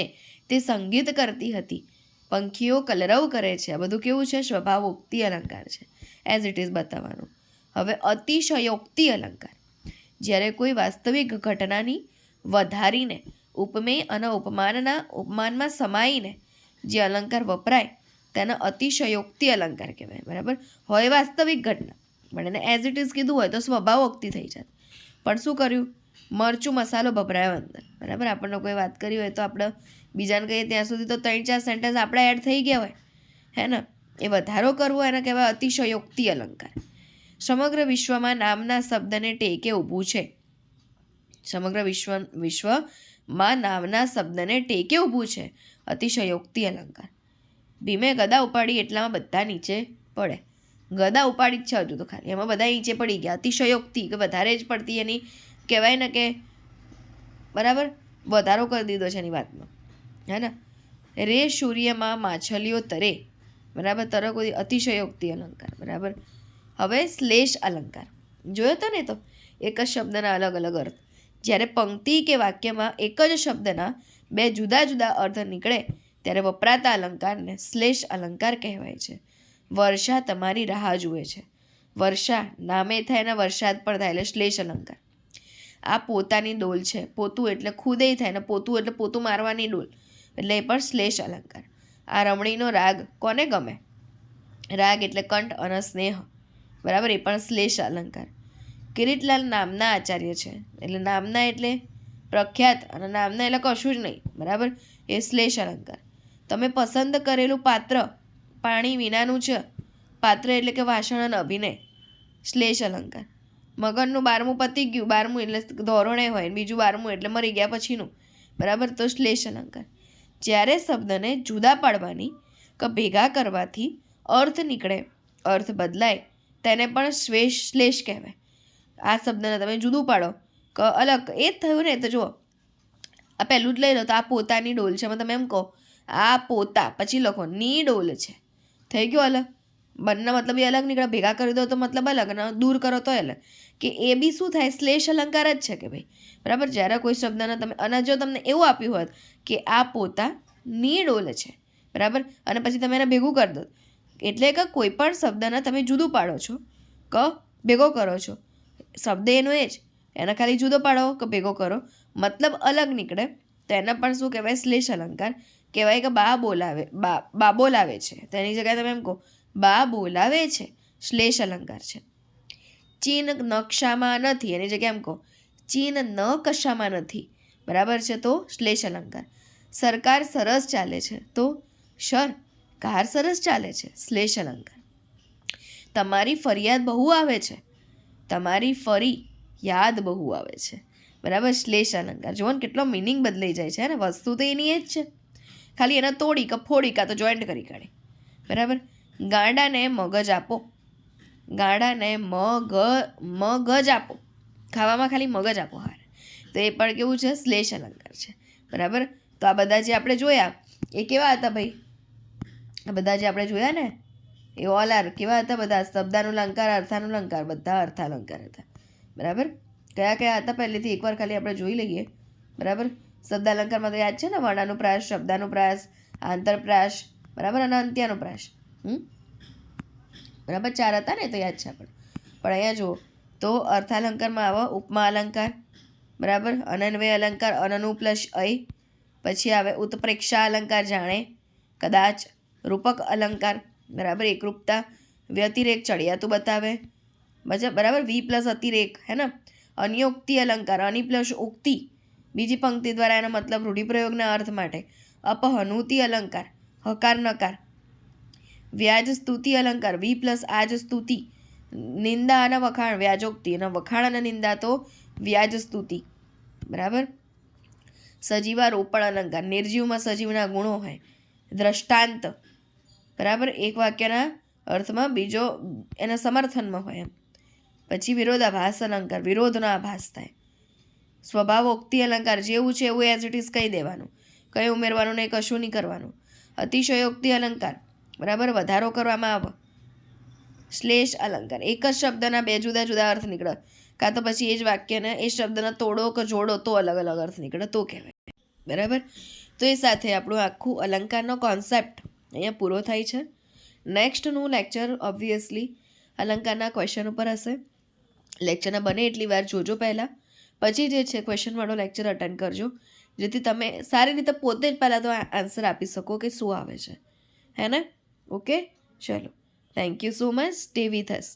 તે સંગીત કરતી હતી, પંખીઓ કલરવ કરે છે. આ બધું કેવું છે? સ્વભાવોક્તિ અલંકાર છે. એઝ ઇટ ઇઝ બતાવવાનું. હવે અતિશયોક્તિ અલંકાર. જ્યારે કોઈ વાસ્તવિક ઘટનાની વધારીને ઉપમેય અને ઉપમાનમાં સમાઈને જે અલંકાર વપરાય તેને અતિશયોક્તિ અલંકાર કહેવાય. બરાબર, હોય વાસ્તવિક ઘટના પણ એને એઝ ઇટ ઇઝ કીધું હોય તો સ્વભાવોક્તિ થઈ જાય. પણ શું કર્યું? મરચું મસાલો ભભરાયો અંદર. બરાબર, આપણને કોઈ વાત કરી હોય તો આપણે બીજાને કહીએ ત્યાં સુધી તો 3-4 સેન્ટેન્સ આપણે એડ થઈ ગયા હોય, હે ને? એ વધારો કરવો એને કહેવાય અતિશયોક્તિ અલંકાર. સમગ્ર વિશ્વમાં નામના શબ્દને ટેકે ઊભું છે. સમગ્ર વિશ્વમાં નામના શબ્દને ટેકે ઊભું છે, અતિશયોક્તિ અલંકાર. ભીમે ગદા ઉપાડી એટલામાં બધા નીચે પડે. ગદા ઉપાડી જ છે હજુ તો ખાલી, એમાં બધા નીચે પડી ગયા. અતિશયોક્તિ કે વધારે જ પડતી એની કહેવાય ને કે બરાબર વધારો કરી દીધો છે એની વાતમાં, હે ને? રે સૂર્યમાં માછલીઓ તરે. બરાબર, તરે કોઈ અતિશયોક્તિ અલંકાર. બરાબર. હવે શ્લેષ અલંકાર જોયો તો ને? તો એક જ શબ્દના અલગ અલગ અર્થ. જ્યારે પંક્તિ કે વાક્યમાં એક જ શબ્દના બે જુદા જુદા અર્થ નીકળે ત્યારે વપરાતા અલંકારને શ્લેષ અલંકાર કહેવાય છે. વર્ષા તમારી રાહ જુએ છે. વર્ષા નામે થાય ને વરસાદ પણ થાય એટલે શ્લેષ અલંકાર. આ પોતાની ડોલ છે. પોતું એટલે ખુદે થાય ને પોતું એટલે પોતું મારવાની ડોલ, એટલે એ પણ શ્લેષ અલંકાર. આ રમણીનો રાગ કોને ગમે? રાગ એટલે કંઠ અને સ્નેહ, બરાબર, એ પણ શ્લેષ અલંકાર. કિરીટલાલ નામના આચાર્ય છે, એટલે નામના એટલે પ્રખ્યાત અને નામના એટલે કશું જ નહીં, બરાબર, એ શ્લેષ અલંકાર. તમે પસંદ કરેલું પાત્ર પાણી વિનાનું છે, પાત્ર એટલે કે વાસણ અને અભિનય, શ્લેષ અલંકાર. મગનનું 12મું પતી ગયું, 12મું એટલે ધોરણે હોય, બીજું 12મું એટલે મરી ગયા પછીનું, બરાબર, તો શ્લેષ અલંકાર. જ્યારે શબ્દને જુદા પાડવાની કે ભેગા કરવાથી અર્થ નીકળે, અર્થ બદલાય, તેને પણ શ્લેષ કહેવાય. આ શબ્દને તમે જુદું પાડો કે અલગ, એ જ થયું ને. તો જુઓ, આ પહેલું જ લઈ લો તો આ પોતાની ડોલ છે, એમાં તમે એમ કહો આ પોતા, પછી લખો ની ડોલ છે, થઈ ગયો અલગ. બંને મતલબ એ અલગ નીકળે, ભેગા કરી દો તો મતલબ અલગ, અને દૂર કરો તો અલગ. કે એ બી શું થાય, શ્લેષ અલંકાર જ છે કે ભાઈ, બરાબર. જ્યારે કોઈ શબ્દને તમે, અને જો તમને એવું આપ્યું હોત કે આ પોતા ની ડોલ છે, બરાબર, અને પછી તમે એને ભેગું કરી દો, એટલે કે કોઈ પણ શબ્દને તમે જુદું પાડો છો કે ભેગો કરો છો, શબ્દ એનો એ જ, એને ખાલી જુદો પાડો કે ભેગો કરો, મતલબ અલગ નીકળે, તો એને પણ શું કહેવાય, શ્લેષ અલંકાર કહેવાય. કે બા બોલાવે, બા બોલાવે છે, તેની જગ્યાએ તમે એમ કહો બા બોલાવે છે, શ્લેષ અલંકાર છે. ચીન નકશામાં નથી, એની જગ્યાએ એમ કહો ચીન ન કશામાં નથી, બરાબર છે, તો શ્લેષ અલંકાર. સરકાર સરસ ચાલે છે, તો કાર સરસ ચાલે છે, શ્લેષ અલંકાર. તમારી ફરિયાદ બહુ આવે છે, તમારી ફરી યાદ બહુ આવે છે, બરાબર, શ્લેષ અલંકાર. જુઓ ને કેટલો મિનિંગ બદલાઈ જાય છે, ને વસ્તુ તો એની એ જ છે, ખાલી એને તોડી કે ફોડી કાં તો જોઈન્ટ કરી કાઢી, બરાબર. ગાંડાને મગજ આપો, ગાંડાને મગજ આપો, ખાવામાં ખાલી મગજ આપો હારે, તો એ પણ કેવું છે, શ્લેષ અલંકાર છે, બરાબર. તો આ બધા જે આપણે જોયા એ કેવા હતા ભાઈ, આ બધા જે આપણે જોયા ને એ ઓલ આર કેવા હતા, બધા શબ્દાનુલંકાર, અર્થાનુલંકાર, બધા અર્થાલંકાર હતા, બરાબર. કયા કયા હતા પહેલેથી એકવાર ખાલી આપણે જોઈ લઈએ, બરાબર. શબ્દાલંકારમાં તો યાદ છે ને, વર્ણાનુપ્રાસ, શબ્દાનુપ્રાસ, આંતરપ્રાસ, બરાબર, અને અંત્યાનુપ્રાસ, બરાબર, 4 હતા ને, તો યાદ છે આપણે. પણ અહીંયા જુઓ તો અર્થાલંકારમાં આવે ઉપમા અલંકાર, બરાબર, અનન્વય અલંકાર, અનનુ પ્લસ અય, પછી આવે ઉત્પ્રેક્ષા અલંકાર, જાણે, કદાચ, રૂપક અલંકાર, બરાબર, એકરૂપતા, વ્યતિરેક, ચડિયાતું બતાવે, બરાબર, વી પ્લસ અતિરેક, હે ને, અન્યોક્તિ અલંકાર, અનિ પ્લસ ઉક્તિ, બીજી પંક્તિ દ્વારા એનો મતલબ રૂઢિપ્રયોગના અર્થ માટે, અપહનુતિ અલંકાર, હકાર નકાર, વ્યાજ સ્તુતિ અલંકાર, વી પ્લસ આજ સ્તુતિ, નિંદા અને વખાણ, વ્યાજોક્તિ, અને વખાણ અને નિંદા તો વ્યાજ સ્તુતિ, બરાબર. સજીવારોપણ અલંકાર, નિર્જીવમાં સજીવના ગુણો હોય, દ્રષ્ટાંત, બરાબર, એક વાક્યના અર્થમાં બીજો એના સમર્થનમાં હોય એમ. પછી વિરોધાભાસ અલંકાર, વિરોધનો આભાસ થાય. સ્વભાવોક્તિ અલંકાર, જેવું છે એવું એઝ ઇટ ઇઝ કહી દેવાનું, કંઈ ઉમેરવાનું નહીં, કશું નહીં કરવાનું. અતિશયોક્તિ અલંકાર, બરાબર, વધારો કરવામાં આવે. શ્લેષ અલંકાર, એક જ શબ્દના 2 જુદા જુદા અર્થ નીકળે, કાં તો પછી એ જ વાક્યને એ શબ્દના તોડો કે જોડો તો અલગ અલગ અર્થ નીકળે, તો કહેવાય, બરાબર. તો એ સાથે આપણું આખું અલંકારનો કોન્સેપ્ટ અહીંયા પૂરો થાય છે. નેક્સ્ટનું લેક્ચર ઓબ્વિયસલી અલંકારના ક્વેશ્ચન ઉપર હશે. લેક્ચરના બને એટલી વાર જોજો પહેલાં, પછી જે છે ક્વેશ્ચનવાળો લેક્ચર અટેન્ડ કરજો, જેથી તમે સારી રીતે પોતે જ પહેલાં તો આન્સર આપી શકો કે શું આવે છે, હે ને. ઓકે, ચલો, thank you so much, stay with us.